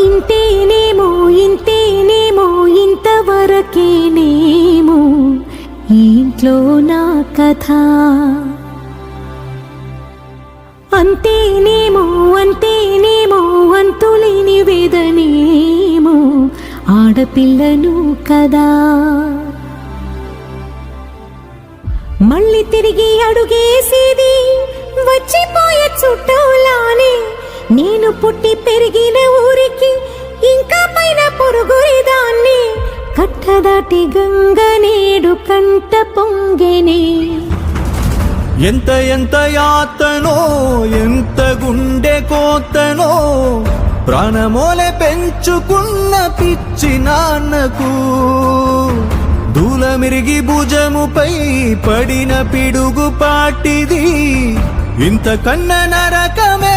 ఇంతేనేమో ఇంతేనేమో ఇంతవరకేనేమో ఈ ఇంట్లో నా కథ. అంతేనేమో అంతేనేమో అంతులేని వేదనేమో ఆడపిల్లను కదా. మళ్ళీ తిరిగి అడుగేసేది వచ్చిపోయే చుట్టూలానే. నేను పుట్టి పెరిగిన ఊరికి ఇంకా పైన పొరుగురిదాన్ని. కట్టదాటి గంగ నేడు కంట పొంగెనే. ఎంత ఎంత యాతనో ఎంత గుండె కోతనో ప్రాణమోలే పెంచుకున్న పిచ్చి నాన్నకు. దూలమిరిగి భుజముపై పడిన పిడుగు పాటిది ఇంత కన్న నరకమే